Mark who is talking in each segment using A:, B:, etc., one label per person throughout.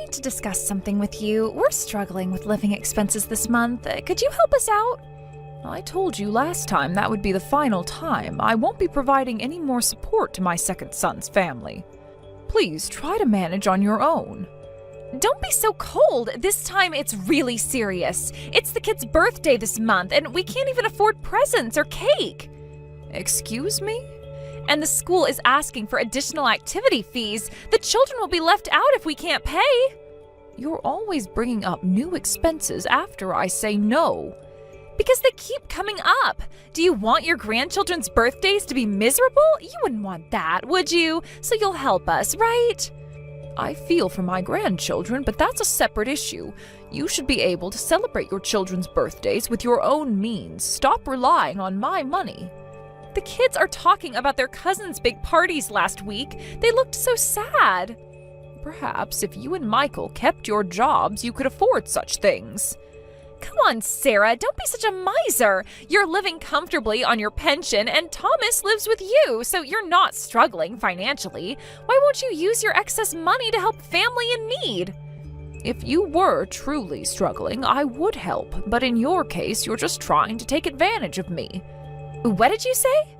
A: need to discuss something with you. We're struggling with living expenses this month. Could you help us out?
B: I told you last time that would be the final time. I won't be providing any more support to my second son's family. Please try to manage on your own.
A: Don't be so cold. This time it's really serious. It's the kid's birthday this month, and we can't even afford presents or cake.
B: Excuse me?
A: And the school is asking for additional activity fees. The children will be left out if we can't pay.
B: You're always bringing up new expenses after I say no.
A: Because they keep coming up. Do you want your grandchildren's birthdays to be miserable? You wouldn't want that, would you? So you'll help us, right?
B: I feel for my grandchildren, but that's a separate issue. You should be able to celebrate your children's birthdays with your own means. Stop relying on my money.
A: The kids are talking about their cousins' big parties last week. They looked so sad.
B: Perhaps if you and Michael kept your jobs, you could afford such things.
A: Come on, Sarah, don't be such a miser. You're living comfortably on your pension, and Thomas lives with you, so you're not struggling financially. Why won't you use your excess money to help family in need?
B: If you were truly struggling, I would help, but in your case, you're just trying to take advantage of me.
A: What did you say?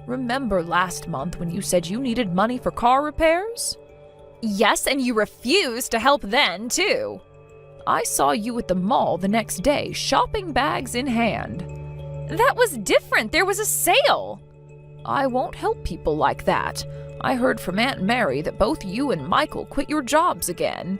B: Remember last month when you said you needed money for car repairs?
A: Yes, and you refused to help then, too.
B: I saw you at the mall the next day, shopping bags in hand.
A: That was different. There was a sale.
B: I won't help people like that. I heard from Aunt Mary that both you and Michael quit your jobs again.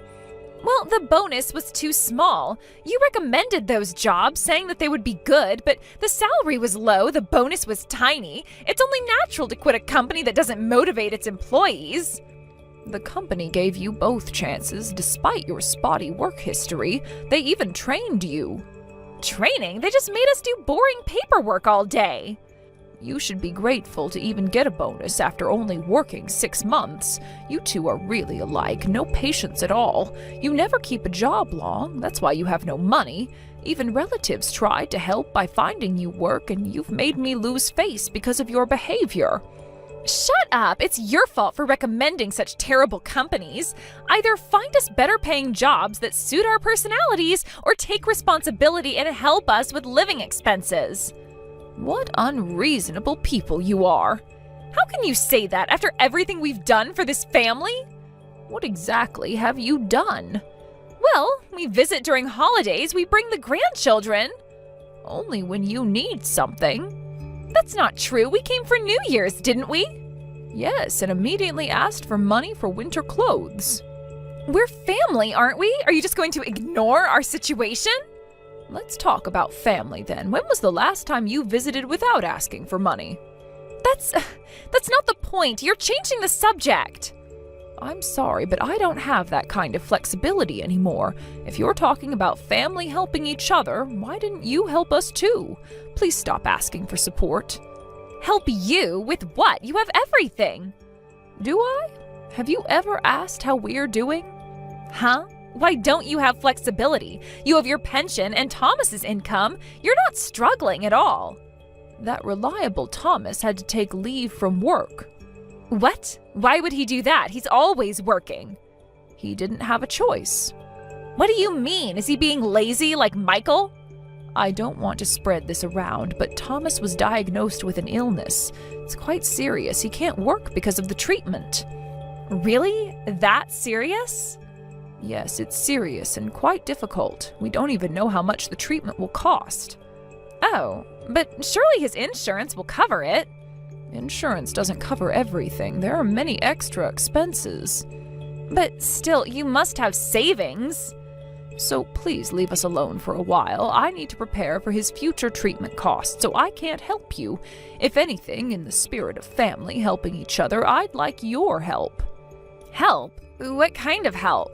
A: Well, the bonus was too small. You recommended those jobs, saying that they would be good, but the salary was low, the bonus was tiny. It's only natural to quit a company that doesn't motivate its employees.
B: The company gave you both chances despite your spotty work history. They even trained you.
A: Training? They just made us do boring paperwork all day.
B: You should be grateful to even get a bonus after only working 6 months. You two are really alike, no patience at all. You never keep a job long, that's why you have no money. Even relatives tried to help by finding you work, and you've made me lose face because of your behavior.
A: Shut up! It's your fault for recommending such terrible companies. Either find us better paying jobs that suit our personalities, or take responsibility and help us with living expenses.
B: What unreasonable people you are.
A: How can you say that after everything we've done for this family?
B: What exactly have you done?
A: Well, we visit during holidays, we bring the grandchildren.
B: Only when you need something.
A: That's not true. We came for New Year's, didn't we?
B: Yes, and immediately asked for money for winter clothes.
A: We're family, aren't we? Are you just going to ignore our situation?
B: Let's talk about family then. When was the last time you visited without asking for money?
A: That's not the point. You're changing the subject.
B: I'm sorry, but I don't have that kind of flexibility anymore. If you're talking about family helping each other, why didn't you help us too? Please stop asking for support.
A: Help you? With what? You have everything.
B: Do I? Have you ever asked how we're doing?
A: Huh? Why don't you have flexibility? You have your pension and Thomas's income. You're not struggling at all.
B: That reliable Thomas had to take leave from work.
A: What? Why would he do that? He's always working.
B: He didn't have a choice.
A: What do you mean? Is he being lazy like Michael?
B: I don't want to spread this around, but Thomas was diagnosed with an illness. It's quite serious. He can't work because of the treatment.
A: Really? That serious?
B: Yes, it's serious and quite difficult. We don't even know how much the treatment will cost.
A: Oh, but surely his insurance will cover it.
B: Insurance doesn't cover everything. There are many extra expenses.
A: But still, you must have savings.
B: So please leave us alone for a while. I need to prepare for his future treatment costs, so I can't help you. If anything, in the spirit of family helping each other, I'd like your help.
A: Help? What kind of help?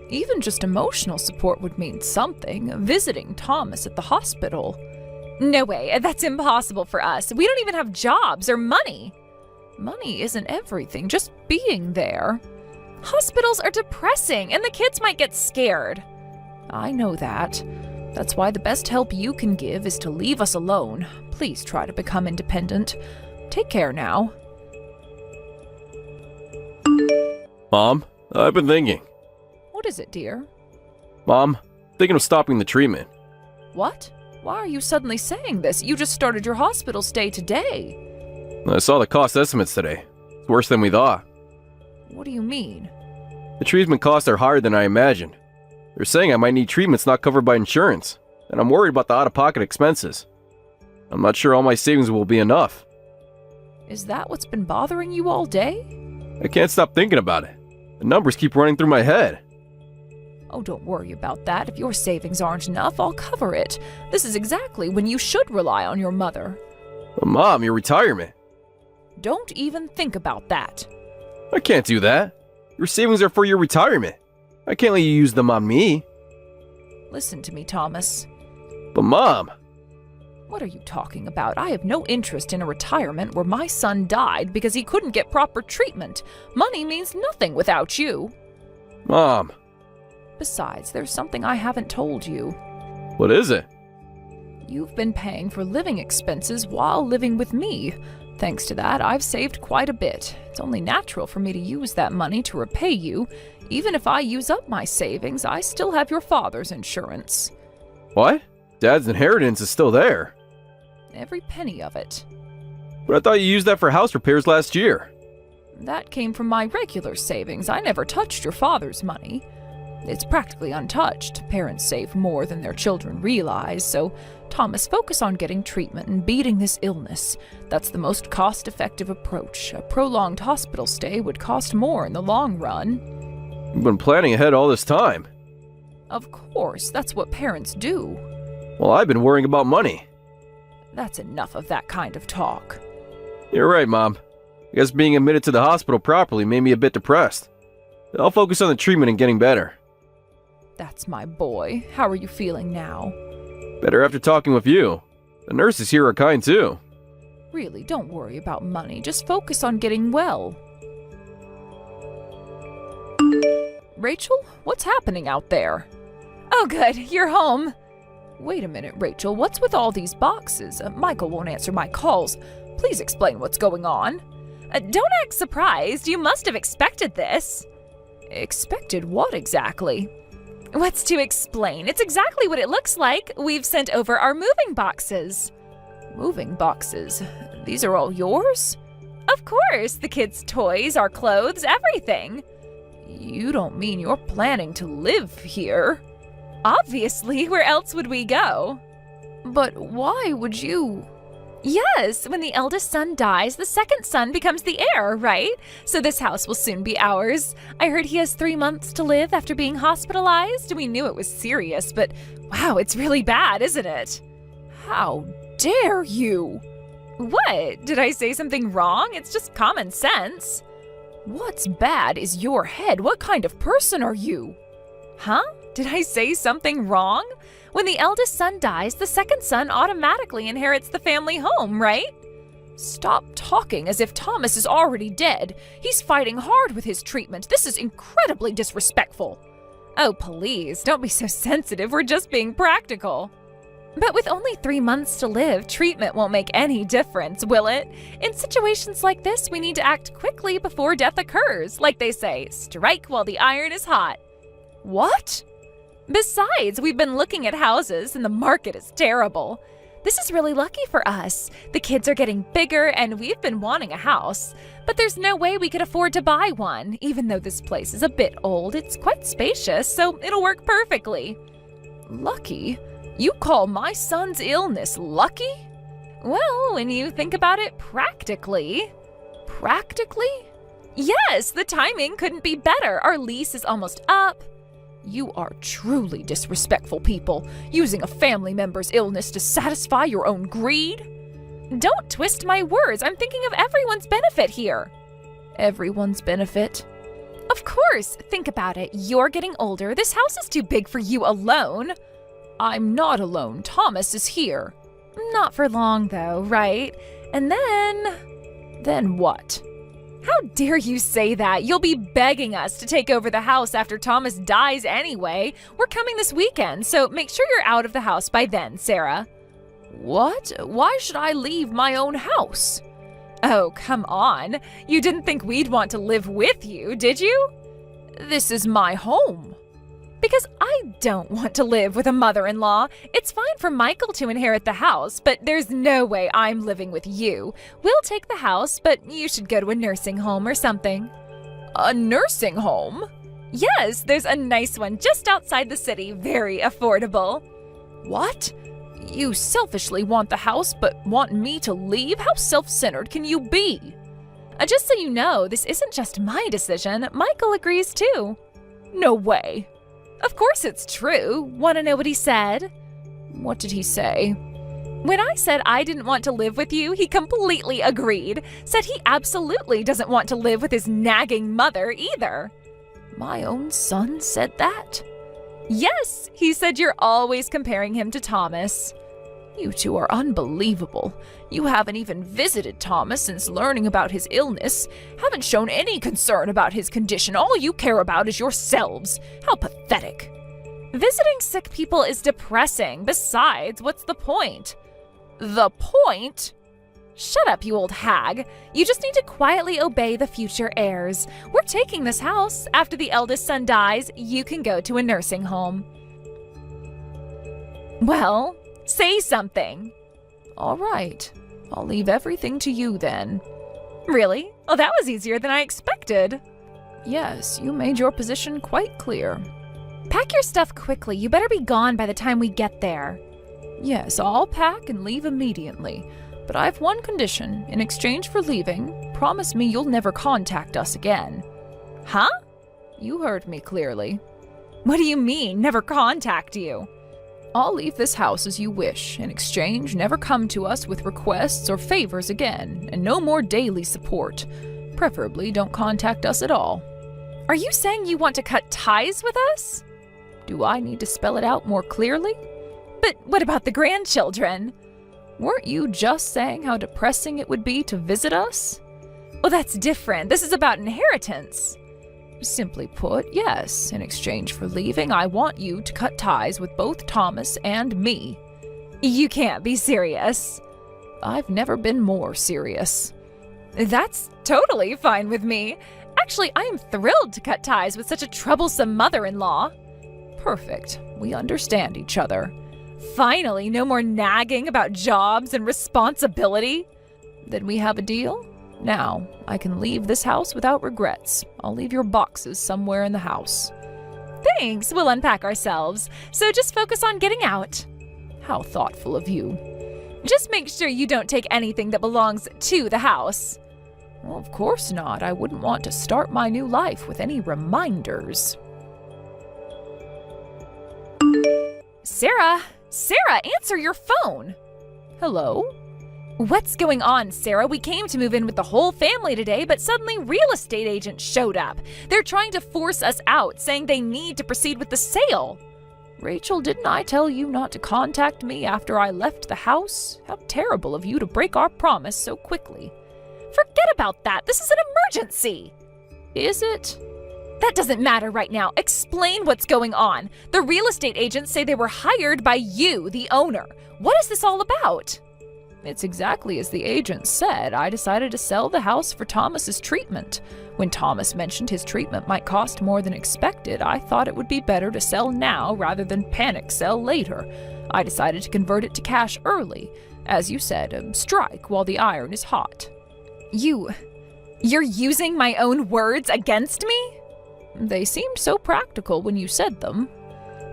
B: Even just emotional support would mean something. Visiting Thomas at the hospital.
A: No way, that's impossible for us. We don't even have jobs or money.
B: Money isn't everything, just being there.
A: Hospitals are depressing, and the kids might get scared.
B: I know that. That's why the best help you can give is to leave us alone. Please try to become independent. Take care now.
C: Mom, I've been thinking.
B: What is it, dear?
C: Mom, thinking of stopping the treatment.
B: What? Why are you suddenly saying this? You just started your hospital stay today.
C: I saw the cost estimates today. It's worse than we thought.
B: What do you mean?
C: The treatment costs are higher than I imagined. They're saying I might need treatments not covered by insurance, and I'm worried about the out-of-pocket expenses. I'm not sure all my savings will be enough.
B: Is that what's been bothering you all day?
C: I can't stop thinking about it. The numbers keep running through my head.
B: Oh, don't worry about that. If your savings aren't enough, I'll cover it. This is exactly when you should rely on your mother.
C: But Mom, your retirement.
B: Don't even think about that.
C: I can't do that. Your savings are for your retirement. I can't let you use them on me.
B: Listen to me, Thomas.
C: But Mom...
B: What are you talking about? I have no interest in a retirement where my son died because he couldn't get proper treatment. Money means nothing without you.
C: Mom...
B: Besides, there's something I haven't told you.
C: What is it?
B: You've been paying for living expenses while living with me. Thanks to that, I've saved quite a bit. It's only natural for me to use that money to repay you. Even if I use up my savings, I still have your father's insurance.
C: What? Dad's inheritance is still there.
B: Every penny of it.
C: But I thought you used that for house repairs last year.
B: That came from my regular savings. I never touched your father's money. It's practically untouched. Parents save more than their children realize, so Thomas, focus on getting treatment and beating this illness. That's the most cost-effective approach. A prolonged hospital stay would cost more in the long run.
C: You've been planning ahead all this time.
B: Of course, that's what parents do.
C: Well, I've been worrying about money.
B: That's enough of that kind of talk.
C: You're right, Mom. I guess being admitted to the hospital properly made me a bit depressed. I'll focus on the treatment and getting better.
B: That's my boy. How are you feeling now?
C: Better after talking with you. The nurses here are kind too.
B: Really, don't worry about money. Just focus on getting well. Rachel, what's happening out there?
A: Oh, good. You're home.
B: Wait a minute, Rachel. What's with all these boxes? Michael won't answer my calls. Please explain what's going on.
A: Don't act surprised. You must have expected this.
B: Expected what exactly?
A: What's to explain? It's exactly what it looks like. We've sent over our moving boxes.
B: Moving boxes? These are all yours?
A: Of course. The kids' toys, our clothes, everything.
B: You don't mean you're planning to live here?
A: Obviously. Where else would we go?
B: But why would you?
A: Yes, when the eldest son dies, the second son becomes the heir, right? So this house will soon be ours. I heard he has 3 months to live after being hospitalized. We knew it was serious, but wow, it's really bad, isn't it?
B: How dare you?
A: What? Did I say something wrong? It's just common sense.
B: What's bad is your head. What kind of person are you?
A: Huh? Did I say something wrong? When the eldest son dies, the second son automatically inherits the family home, right?
B: Stop talking as if Thomas is already dead. He's fighting hard with his treatment. This is incredibly disrespectful.
A: Oh, please, don't be so sensitive. We're just being practical. But with only 3 months to live, treatment won't make any difference, will it? In situations like this, we need to act quickly before death occurs. Like they say, strike while the iron is hot.
B: What?
A: Besides, we've been looking at houses and the market is terrible. This is really lucky for us. The kids are getting bigger and we've been wanting a house. But there's no way we could afford to buy one. Even though this place is a bit old, it's quite spacious, so it'll work perfectly.
B: Lucky? You call my son's illness lucky?
A: Well, when you think about it practically.
B: Practically?
A: Yes, the timing couldn't be better. Our lease is almost up.
B: You are truly disrespectful people, using a family member's illness to satisfy your own greed.
A: Don't twist my words. I'm thinking of everyone's benefit here.
B: Everyone's benefit?
A: Of course. Think about it. You're getting older. This house is too big for you alone.
B: I'm not alone. Thomas is here.
A: Not for long, though, right? And then...
B: Then what?
A: How dare you say that? You'll be begging us to take over the house after Thomas dies anyway. We're coming this weekend, so make sure you're out of the house by then, Sarah.
B: What? Why should I leave my own house?
A: Oh, come on. You didn't think we'd want to live with you, did you?
B: This is my home.
A: Because I don't want to live with a mother-in-law. It's fine for Michael to inherit the house, but there's no way I'm living with you. We'll take the house, but you should go to a nursing home or something.
B: A nursing home?
A: Yes, there's a nice one just outside the city, very affordable.
B: What? You selfishly want the house but want me to leave? How self-centered can you be?
A: Just so you know, this isn't just my decision. Michael agrees too.
B: No way.
A: Of course it's true. Want to know what he said?
B: What did he say?
A: When I said I didn't want to live with you, he completely agreed. Said he absolutely doesn't want to live with his nagging mother either.
B: My own son said that?
A: Yes, he said you're always comparing him to Thomas.
B: You two are unbelievable. You haven't even visited Thomas since learning about his illness, haven't shown any concern about his condition. All you care about is yourselves. How pathetic.
A: Visiting sick people is depressing. Besides, what's the point?
B: The point?
A: Shut up, you old hag. You just need to quietly obey the future heirs. We're taking this house. After the eldest son dies, you can go to a nursing home. Well, say something.
B: All right. I'll leave everything to you then.
A: Really? Oh, that was easier than I expected.
B: Yes, you made your position quite clear.
A: Pack your stuff quickly. You better be gone by the time we get there.
B: Yes, I'll pack and leave immediately. But I've one condition. In exchange for leaving, promise me you'll never contact us again.
A: Huh?
B: You heard me clearly.
A: What do you mean, never contact you?
B: I'll leave this house as you wish. In exchange, never come to us with requests or favors again, and no more daily support. Preferably, don't contact us at all.
A: Are you saying you want to cut ties with us?
B: Do I need to spell it out more clearly?
A: But what about the grandchildren?
B: Weren't you just saying how depressing it would be to visit us?
A: Well, that's different. This is about inheritance.
B: Simply put, yes. In exchange for leaving, I want you to cut ties with both Thomas and me.
A: You can't be serious.
B: I've never been more serious.
A: That's totally fine with me. Actually, I am thrilled to cut ties with such a troublesome mother-in-law.
B: Perfect. We understand each other.
A: Finally, no more nagging about jobs and responsibility.
B: Then we have a deal? Now, I can leave this house without regrets. I'll leave your boxes somewhere in the house.
A: Thanks, we'll unpack ourselves. So just focus on getting out.
B: How thoughtful of you.
A: Just make sure you don't take anything that belongs to the house.
B: Well, of course not. I wouldn't want to start my new life with any reminders.
A: Sarah, answer your phone.
B: Hello?
A: What's going on, Sarah? We came to move in with the whole family today, but suddenly real estate agents showed up. They're trying to force us out, saying they need to proceed with the sale.
B: Rachel, didn't I tell you not to contact me after I left the house? How terrible of you to break our promise so quickly.
A: Forget about that. This is an emergency.
B: Is it?
A: That doesn't matter right now. Explain what's going on. The real estate agents say they were hired by you, the owner. What is this all about?
B: It's exactly as the agent said. I decided to sell the house for Thomas's treatment. When Thomas mentioned his treatment might cost more than expected, I thought it would be better to sell now rather than panic sell later. I decided to convert it to cash early. As you said, strike while the iron is hot.
A: You're using my own words against me?
B: They seemed so practical when you said them.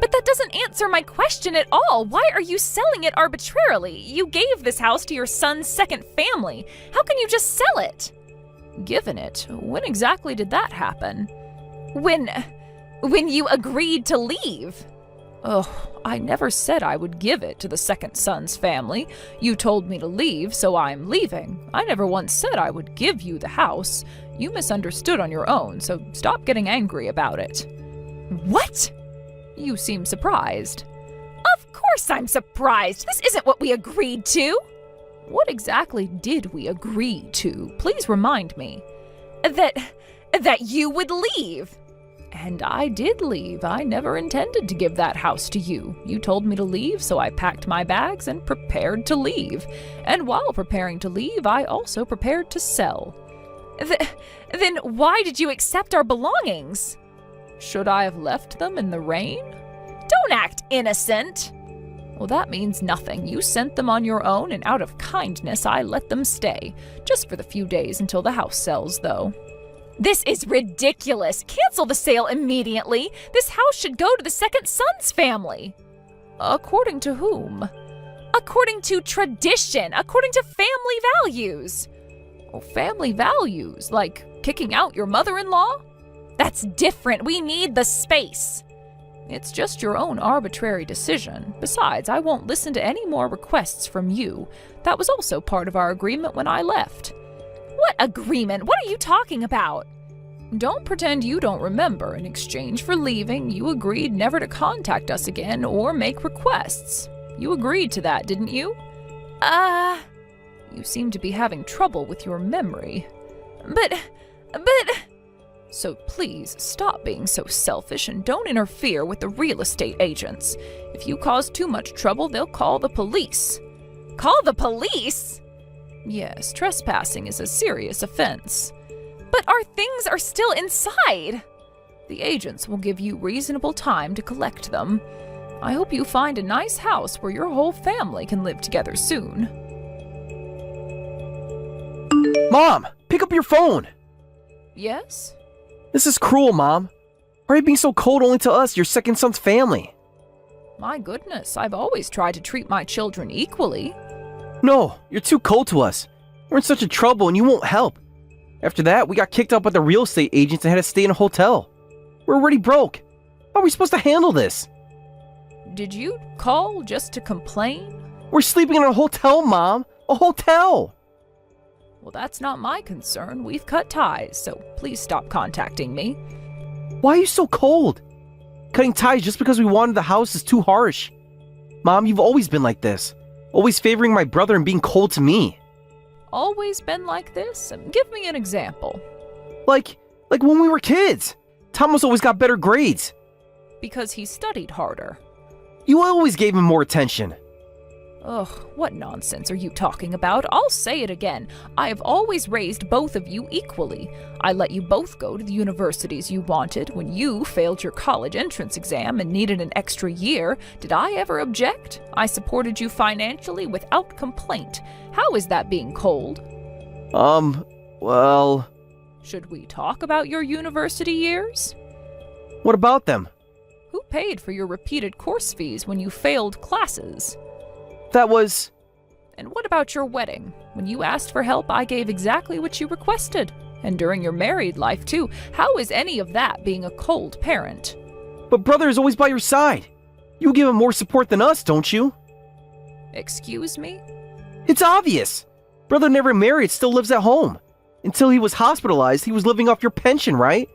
A: But that doesn't answer my question at all. Why are you selling it arbitrarily? You gave this house to your son's second family. How can you just sell it?
B: Given it? When exactly did that happen?
A: When you agreed to leave.
B: Oh, I never said I would give it to the second son's family. You told me to leave, so I'm leaving. I never once said I would give you the house. You misunderstood on your own, so stop getting angry about it.
A: What?
B: You seem surprised.
A: Of course I'm surprised. This isn't what we agreed to.
B: What exactly did we agree to? Please remind me.
A: That you would leave.
B: And I did leave. I never intended to give that house to you. You told me to leave, so I packed my bags and prepared to leave. And while preparing to leave, I also prepared to sell.
A: Then why did you accept our belongings?
B: Should I have left them in the rain?
A: Don't act innocent.
B: Well, that means nothing. You sent them on your own, and out of kindness, I let them stay. Just for the few days until the house sells, though.
A: This is ridiculous. Cancel the sale immediately. This house should go to the second son's family.
B: According to whom?
A: According to tradition, according to family values.
B: Oh, family values? Like kicking out your mother-in-law?
A: That's different. We need the space.
B: It's just your own arbitrary decision. Besides, I won't listen to any more requests from you. That was also part of our agreement when I left.
A: What agreement? What are you talking about?
B: Don't pretend you don't remember. In exchange for leaving, you agreed never to contact us again or make requests. You agreed to that, didn't you? You seem to be having trouble with your memory.
A: But...
B: So please, stop being so selfish and don't interfere with the real estate agents. If you cause too much trouble, they'll call the police.
A: Call the police?
B: Yes, trespassing is a serious offense.
A: But our things are still inside.
B: The agents will give you reasonable time to collect them. I hope you find a nice house where your whole family can live together soon.
C: Mom, pick up your phone.
B: Yes?
C: This is cruel, Mom. Why are you being so cold only to us, your second son's family?
B: My goodness, I've always tried to treat my children equally.
C: No, you're too cold to us. We're in such a trouble and you won't help. After that, we got kicked out by the real estate agents and had to stay in a hotel. We're already broke. How are we supposed to handle this?
B: Did you call just to complain?
C: We're sleeping in a hotel, Mom. A hotel.
B: Well, that's not my concern. We've cut ties, so please stop contacting me.
C: Why are you so cold? Cutting ties just because we wanted the house is too harsh. Mom, you've always been like this. Always favoring my brother and being cold to me.
B: Always been like this? Give me an example.
C: Like when we were kids. Thomas always got better grades.
B: Because he studied harder.
C: You always gave him more attention.
B: Ugh, what nonsense are you talking about? I'll say it again. I have always raised both of you equally. I let you both go to the universities you wanted. When you failed your college entrance exam and needed an extra year, did I ever object? I supported you financially without complaint. How is that being cold?
C: Well...
B: Should we talk about your university years?
C: What about them?
B: Who paid for your repeated course fees when you failed classes?
C: That was...
B: And what about your wedding? When you asked for help, I gave exactly what you requested. And during your married life, too. How is any of that being a cold parent?
C: But brother is always by your side. You give him more support than us, don't you?
B: Excuse me?
C: It's obvious. Brother never married, still lives at home. Until he was hospitalized, he was living off your pension, right?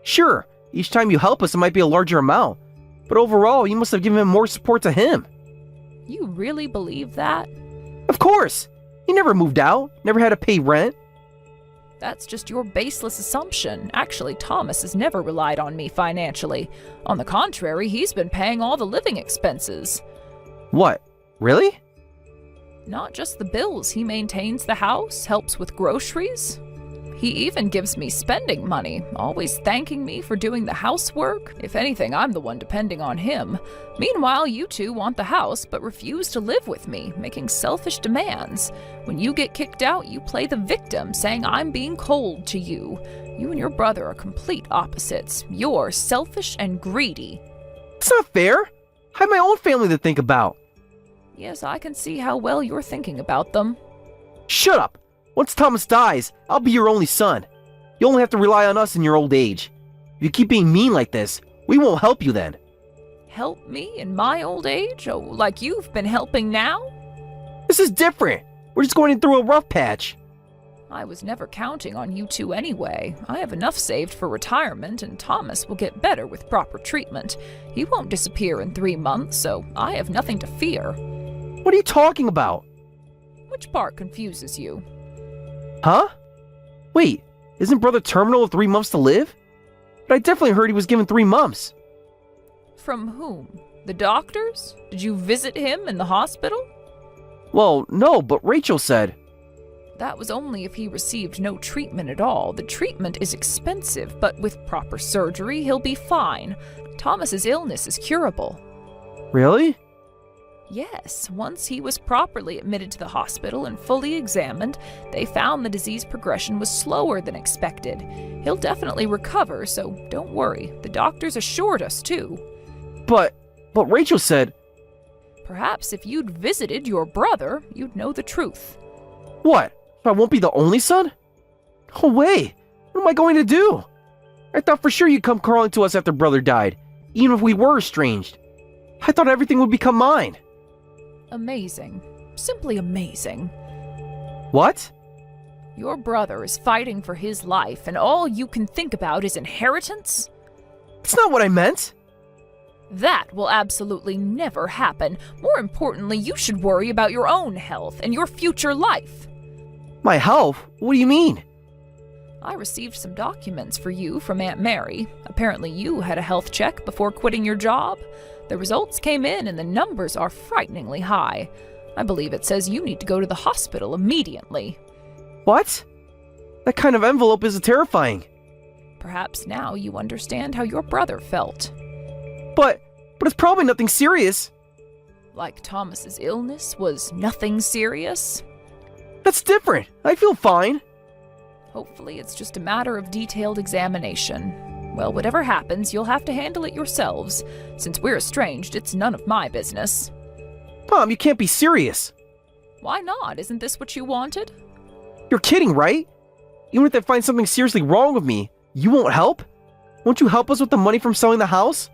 C: Sure, each time you help us, it might be a larger amount. But overall, you must have given him more support to him.
B: You really believe that?
C: Of course! He never moved out, never had to pay rent.
B: That's just your baseless assumption. Actually, Thomas has never relied on me financially. On the contrary, he's been paying all the living expenses.
C: What? Really?
B: Not just the bills. He maintains the house, helps with groceries. He even gives me spending money, always thanking me for doing the housework. If anything, I'm the one depending on him. Meanwhile, you two want the house but refuse to live with me, making selfish demands. When you get kicked out, you play the victim, saying I'm being cold to you. You and your brother are complete opposites. You're selfish and greedy.
C: It's not fair. I have my own family to think about.
B: Yes, I can see how well you're thinking about them.
C: Shut up! Once Thomas dies, I'll be your only son. You only have to rely on us in your old age. If you keep being mean like this, we won't help you then.
B: Help me in my old age? Oh, like you've been helping now?
C: This is different. We're just going through a rough patch.
B: I was never counting on you two anyway. I have enough saved for retirement, and Thomas will get better with proper treatment. He won't disappear in 3 months, so I have nothing to fear.
C: What are you talking about?
B: Which part confuses you?
C: Huh? Wait, isn't brother terminal with 3 months to live? But I definitely heard he was given 3 months.
B: From whom? The doctors? Did you visit him in the hospital?
C: Well, no, but Rachel said.
B: That was only if he received no treatment at all. The treatment is expensive, but with proper surgery, he'll be fine. Thomas's illness is curable.
C: Really?
B: Yes, once he was properly admitted to the hospital and fully examined, they found the disease progression was slower than expected. He'll definitely recover, so don't worry. The doctors assured us, too.
C: But Rachel said...
B: Perhaps if you'd visited your brother, you'd know the truth.
C: What? So I won't be the only son? No way! What am I going to do? I thought for sure you'd come crawling to us after brother died, even if we were estranged. I thought everything would become mine.
B: Amazing. Simply amazing.
C: What?
B: Your brother is fighting for his life, and all you can think about is inheritance?
C: That's not what I meant.
B: That will absolutely never happen. More importantly, you should worry about your own health and your future life.
C: My health? What do you mean?
B: I received some documents for you from Aunt Mary. Apparently you had a health check before quitting your job. The results came in and the numbers are frighteningly high. I believe it says you need to go to the hospital immediately.
C: What? That kind of envelope is terrifying.
B: Perhaps now you understand how your brother felt.
C: But it's probably nothing serious.
B: Like Thomas's illness was nothing serious?
C: That's different. I feel fine.
B: Hopefully it's just a matter of detailed examination. Well, whatever happens, you'll have to handle it yourselves. Since we're estranged, it's none of my business.
C: Mom, you can't be serious.
B: Why not? Isn't this what you wanted?
C: You're kidding, right? Even if they find something seriously wrong with me, you won't help? Won't you help us with the money from selling the house?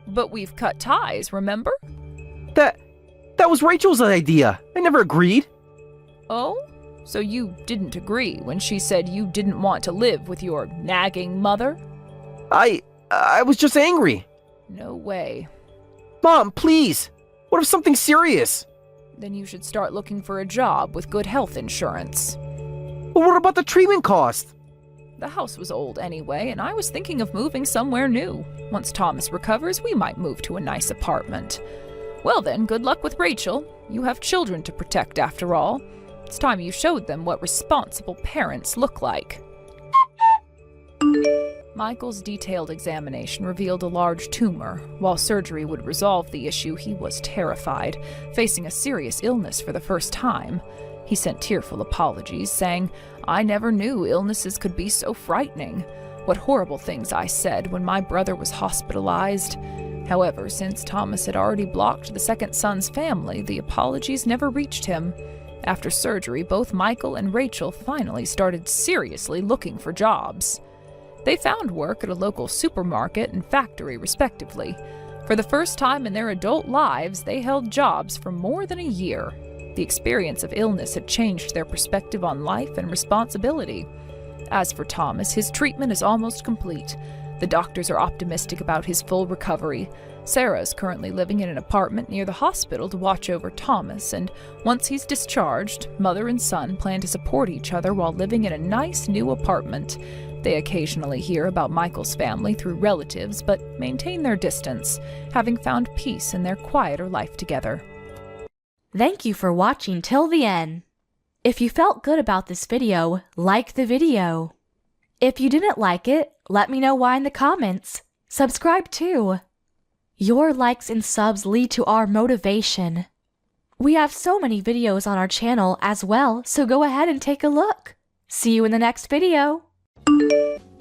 B: But we've cut ties, remember?
C: That was Rachel's idea. I never agreed.
B: Oh? So you didn't agree when she said you didn't want to live with your nagging mother?
C: I was just angry.
B: No way.
C: Mom, please. What if something's serious?
B: Then you should start looking for a job with good health insurance.
C: But what about the treatment cost?
B: The house was old anyway, and I was thinking of moving somewhere new. Once Thomas recovers, we might move to a nice apartment. Well then, good luck with Rachel. You have children to protect after all. It's time you showed them what responsible parents look like. Michael's detailed examination revealed a large tumor. While surgery would resolve the issue, he was terrified, facing a serious illness for the first time. He sent tearful apologies, saying, "I never knew illnesses could be so frightening. What horrible things I said when my brother was hospitalized." However, since Thomas had already blocked the second son's family, the apologies never reached him. After surgery, both Michael and Rachel finally started seriously looking for jobs. They found work at a local supermarket and factory, respectively. For the first time in their adult lives, they held jobs for more than a year. The experience of illness had changed their perspective on life and responsibility. As for Thomas, his treatment is almost complete. The doctors are optimistic about his full recovery. Sarah is currently living in an apartment near the hospital to watch over Thomas, and once he's discharged, mother and son plan to support each other while living in a nice new apartment. They occasionally hear about Michael's family through relatives, but maintain their distance, having found peace in their quieter life together.
D: Thank you for watching till the end. If you felt good about this video, like the video. If you didn't like it, let me know why in the comments. Subscribe too. Your likes and subs lead to our motivation. We have so many videos on our channel as well, so go ahead and take a look. See you in the next video.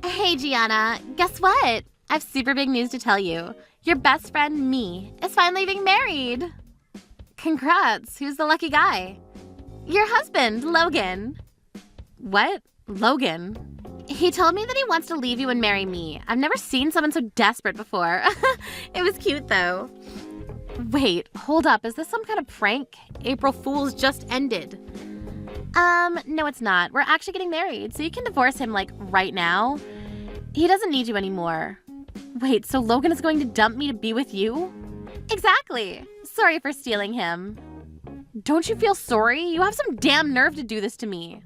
E: Hey Gianna, guess what? I have super big news to tell you. Your best friend, me, is finally being married. Congrats, who's the lucky guy? Your husband, Logan. What? Logan? He told me that he wants to leave you and marry me. I've never seen someone so desperate before. It was cute though. Wait, hold up, is this some kind of prank? April Fool's just ended. No it's not. We're actually getting married, so you can divorce him, like, right now. He doesn't need you anymore. Wait, so Logan is going to dump me to be with you? Exactly. Sorry for stealing him. Don't you feel sorry? You have some damn nerve to do this to me.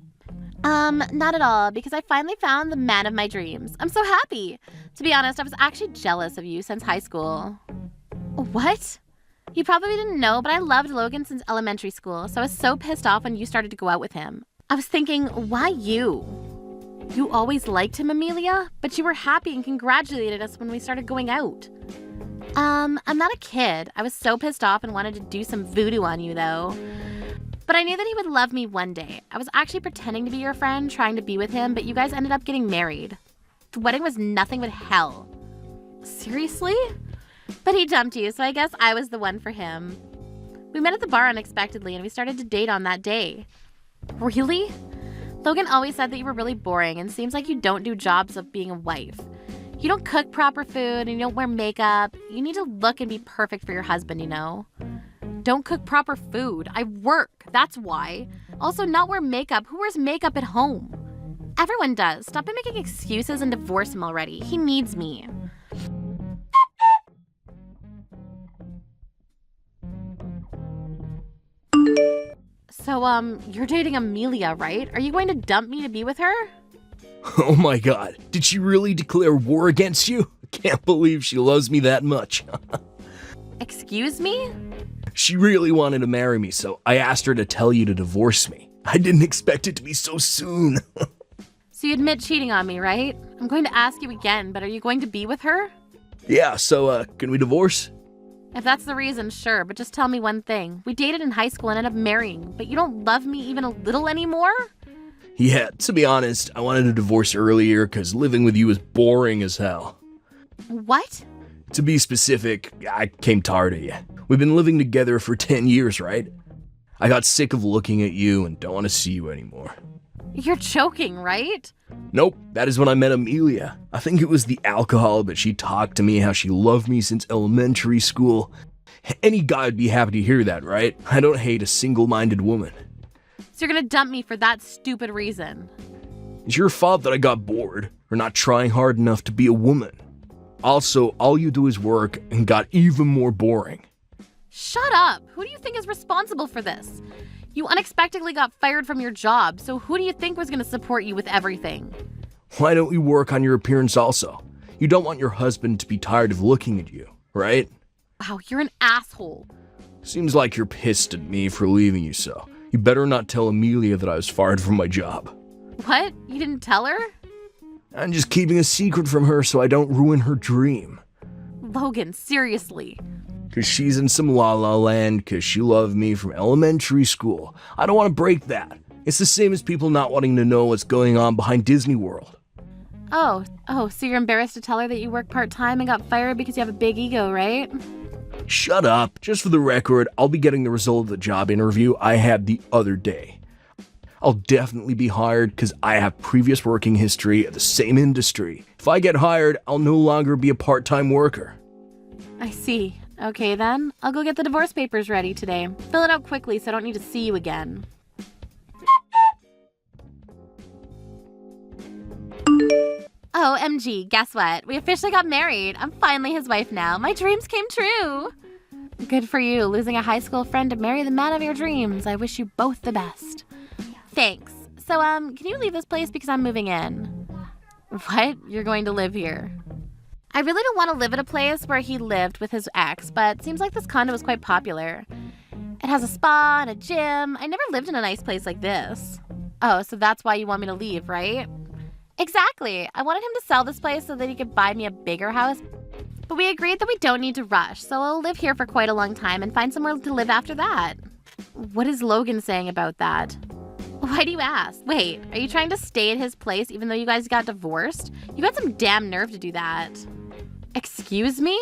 E: Not at all, because I finally found the man of my dreams. I'm so happy. To be honest, I was actually jealous of you since high school. What? You probably didn't know, but I loved Logan since elementary school, so I was so pissed off when you started to go out with him. I was thinking, why you? You always liked him, Amelia, but you were happy and congratulated us when we started going out. I'm not a kid. I was so pissed off and wanted to do some voodoo on you, though. But I knew that he would love me one day. I was actually pretending to be your friend, trying to be with him, but you guys ended up getting married. The wedding was nothing but hell. Seriously? But he dumped you, so I guess I was the one for him. We met at the bar unexpectedly, and we started to date on that day. Really? Logan always said that you were really boring, and seems like you don't do jobs of being a wife. You don't cook proper food, and you don't wear makeup. You need to look and be perfect for your husband, you know? Don't cook proper food. I work. That's why. Also, not wear makeup. Who wears makeup at home? Everyone does. Stop making excuses and divorce him already. He needs me. So, you're dating Amelia, right? Are you going to dump me to be with her?
F: Oh my god, did she really declare war against you? Can't believe she loves me that much.
E: Excuse me?
F: She really wanted to marry me, so I asked her to tell you to divorce me. I didn't expect it to be so soon.
E: So you admit cheating on me, right? I'm going to ask you again, but are you going to be with her?
F: Yeah, so, can we divorce?
E: If that's the reason, sure, but just tell me one thing. We dated in high school and ended up marrying, but you don't love me even a little anymore?
F: Yeah, to be honest, I wanted a divorce earlier because living with you is boring as hell.
E: What?
F: To be specific, I came tired of you. We've been living together for 10 years, right? I got sick of looking at you and don't want to see you anymore.
E: You're joking, right?
F: Nope, that is when I met Amelia. I think it was the alcohol, but she talked to me how she loved me since elementary school. Any guy would be happy to hear that, right? I don't hate a single-minded woman.
E: So you're gonna dump me for that stupid reason?
F: It's your fault that I got bored, or not trying hard enough to be a woman. Also, all you do is work and got even more boring.
E: Shut up! Who do you think is responsible for this? You unexpectedly got fired from your job, so who do you think was gonna support you with everything?
F: Why don't you work on your appearance also? You don't want your husband to be tired of looking at you, right?
E: Wow, you're an asshole.
F: Seems like you're pissed at me for leaving you so. You better not tell Amelia that I was fired from my job.
E: What? You didn't tell her?
F: I'm just keeping a secret from her so I don't ruin her dream.
E: Logan, seriously.
F: Cause she's in some la-la land cause she loved me from elementary school. I don't want to break that. It's the same as people not wanting to know what's going on behind Disney World.
E: Oh, so you're embarrassed to tell her that you work part-time and got fired because you have a big ego, right?
F: Shut up. Just for the record, I'll be getting the result of the job interview I had the other day. I'll definitely be hired because I have previous working history at the same industry. If I get hired, I'll no longer be a part-time worker.
E: I see. Okay then, I'll go get the divorce papers ready today. Fill it out quickly so I don't need to see you again. Oh, MG, guess what? We officially got married. I'm finally his wife now. My dreams came true. Good for you, losing a high school friend to marry the man of your dreams. I wish you both the best. Thanks. So, can you leave this place because I'm moving in? What? You're going to live here? I really don't want to live at a place where he lived with his ex, but seems like this condo is quite popular. It has a spa and a gym. I never lived in a nice place like this. Oh, so that's why you want me to leave, right? Exactly. I wanted him to sell this place so that he could buy me a bigger house. But we agreed that we don't need to rush, so I'll live here for quite a long time and find somewhere to live after that. What is Logan saying about that? Why do you ask? Wait, are you trying to stay at his place even though you guys got divorced? You got some damn nerve to do that. Excuse me?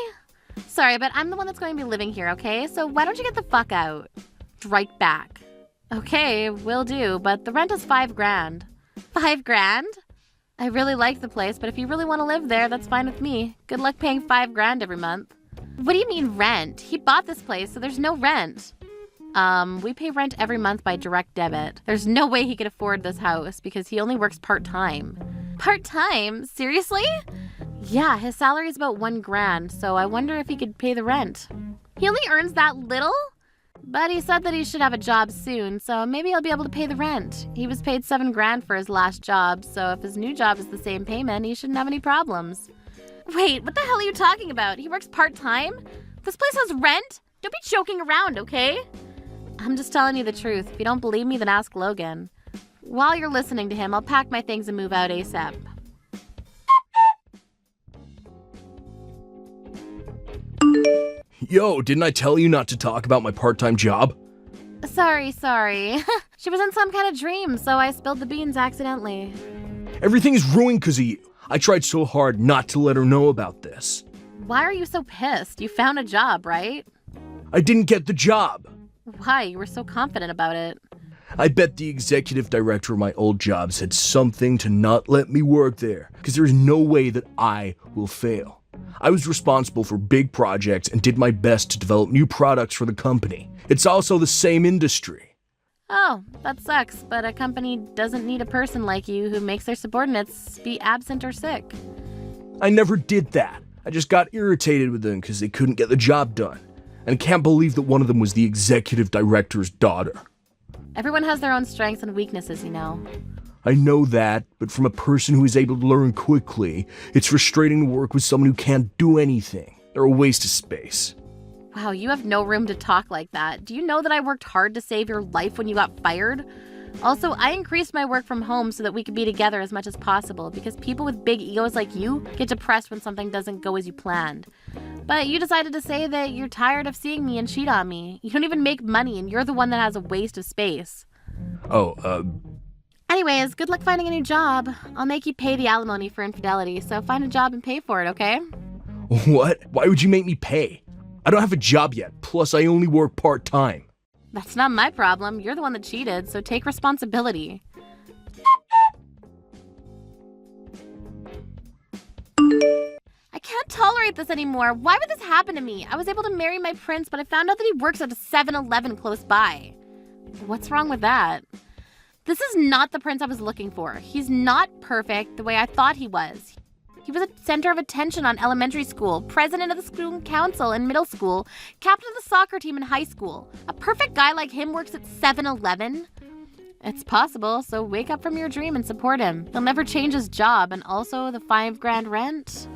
E: Sorry, but I'm the one that's going to be living here, okay? So why don't you get the fuck out? Right back. Okay, will do, but the rent is $5,000. $5,000? I really like the place, but if you really want to live there, that's fine with me. Good luck paying $5,000 every month. What do you mean rent? He bought this place, so there's no rent. We pay rent every month by direct debit. There's no way he could afford this house because he only works part-time. Part-time? Seriously? Yeah, his salary is about $1,000, so I wonder if he could pay the rent. He only earns that little? But he said that he should have a job soon, so maybe I'll be able to pay the rent. He was paid $7,000 for his last job, so if his new job is the same payment, he shouldn't have any problems. Wait, what the hell are you talking about? He works part-time? This place has rent? Don't be joking around, okay? I'm just telling you the truth. If you don't believe me, then ask Logan. While you're listening to him, I'll pack my things and move out ASAP.
F: Yo, didn't I tell you not to talk about my part-time job?
E: Sorry. She was in some kind of dream, so I spilled the beans accidentally.
F: Everything is ruined because of you. I tried so hard not to let her know about this.
E: Why are you so pissed? You found a job, right?
F: I didn't get the job.
E: Why? You were so confident about it.
F: I bet the executive director of my old job said something to not let me work there, because there's no way that I will fail. I was responsible for big projects and did my best to develop new products for the company. It's also the same industry.
E: Oh, that sucks, but a company doesn't need a person like you who makes their subordinates be absent or sick.
F: I never did that. I just got irritated with them because they couldn't get the job done. And I can't believe that one of them was the executive director's daughter.
E: Everyone has their own strengths and weaknesses, you know.
F: I know that, but from a person who is able to learn quickly, it's frustrating to work with someone who can't do anything. They're a waste of space.
E: Wow, you have no room to talk like that. Do you know that I worked hard to save your life when you got fired? Also, I increased my work from home so that we could be together as much as possible because people with big egos like you get depressed when something doesn't go as you planned. But you decided to say that you're tired of seeing me and cheat on me. You don't even make money and you're the one that has a waste of space. Anyways, good luck finding a new job. I'll make you pay the alimony for infidelity, so find a job and pay for it, okay?
F: What? Why would you make me pay? I don't have a job yet, plus I only work part-time.
E: That's not my problem. You're the one that cheated, so take responsibility. I can't tolerate this anymore. Why would this happen to me? I was able to marry my prince, but I found out that he works at a 7-Eleven close by. What's wrong with that? This is not the prince I was looking for. He's not perfect the way I thought he was. He was a center of attention on elementary school, president of the student council in middle school, captain of the soccer team in high school. A perfect guy like him works at 7-Eleven? It's possible, so wake up from your dream and support him. He'll never change his job, and also the $5,000 rent.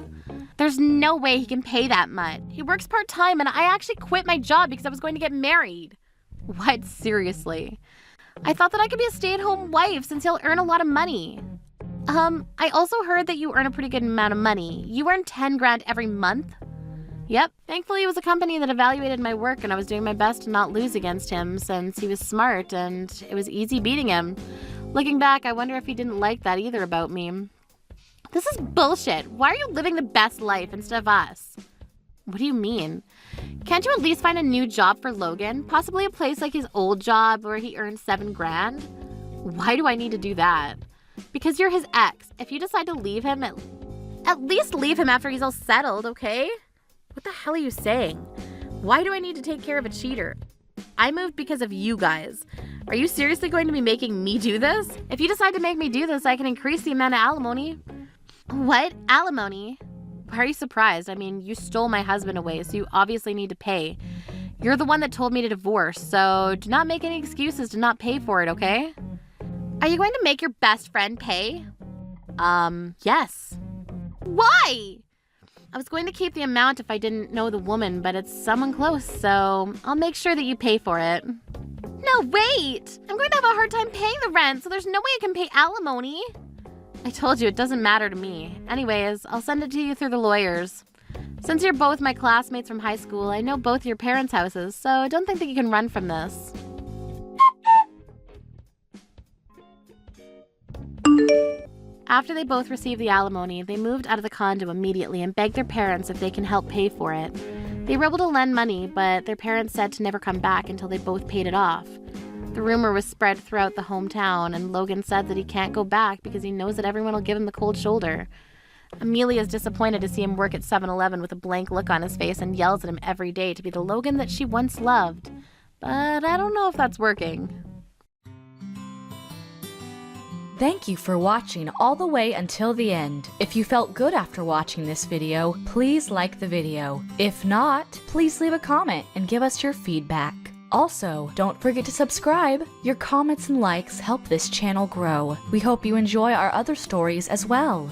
E: There's no way he can pay that much. He works part-time, and I actually quit my job because I was going to get married. What? Seriously? I thought that I could be a stay-at-home wife since he'll earn a lot of money. I also heard that you earn a pretty good amount of money. You earn $10,000 every month? Yep. Thankfully, it was a company that evaluated my work and I was doing my best to not lose against him since he was smart and it was easy beating him. Looking back, I wonder if he didn't like that either about me. This is bullshit. Why are you living the best life instead of us? What do you mean? Can't you at least find a new job for Logan? Possibly a place like his old job where he earned $7,000? Why do I need to do that? Because you're his ex. If you decide to leave him, at least leave him after he's all settled, okay? What the hell are you saying? Why do I need to take care of a cheater? I moved because of you guys. Are you seriously going to be making me do this? If you decide to make me do this, I can increase the amount of alimony. What? Alimony? Why are you surprised? I mean, you stole my husband away, so you obviously need to pay. You're the one that told me to divorce, so do not make any excuses to not pay for it, okay? Are you going to make your best friend pay? Yes. Why? I was going to keep the amount if I didn't know the woman, but it's someone close, so I'll make sure that you pay for it. No, wait! I'm going to have a hard time paying the rent, so there's no way I can pay alimony. I told you, it doesn't matter to me. Anyways, I'll send it to you through the lawyers. Since you're both my classmates from high school, I know both your parents' houses, so I don't think that you can run from this. After they both received the alimony, they moved out of the condo immediately and begged their parents if they can help pay for it. They were able to lend money, but their parents said to never come back until they both paid it off. The rumor was spread throughout the hometown, and Logan said that he can't go back because he knows that everyone will give him the cold shoulder. Amelia is disappointed to see him work at 7-Eleven with a blank look on his face and yells at him every day to be the Logan that she once loved. But I don't know if that's working.
D: Thank you for watching all the way until the end. If you felt good after watching this video, please like the video. If not, please leave a comment and give us your feedback. Also, don't forget to subscribe. Your comments and likes help this channel grow. We hope you enjoy our other stories as well.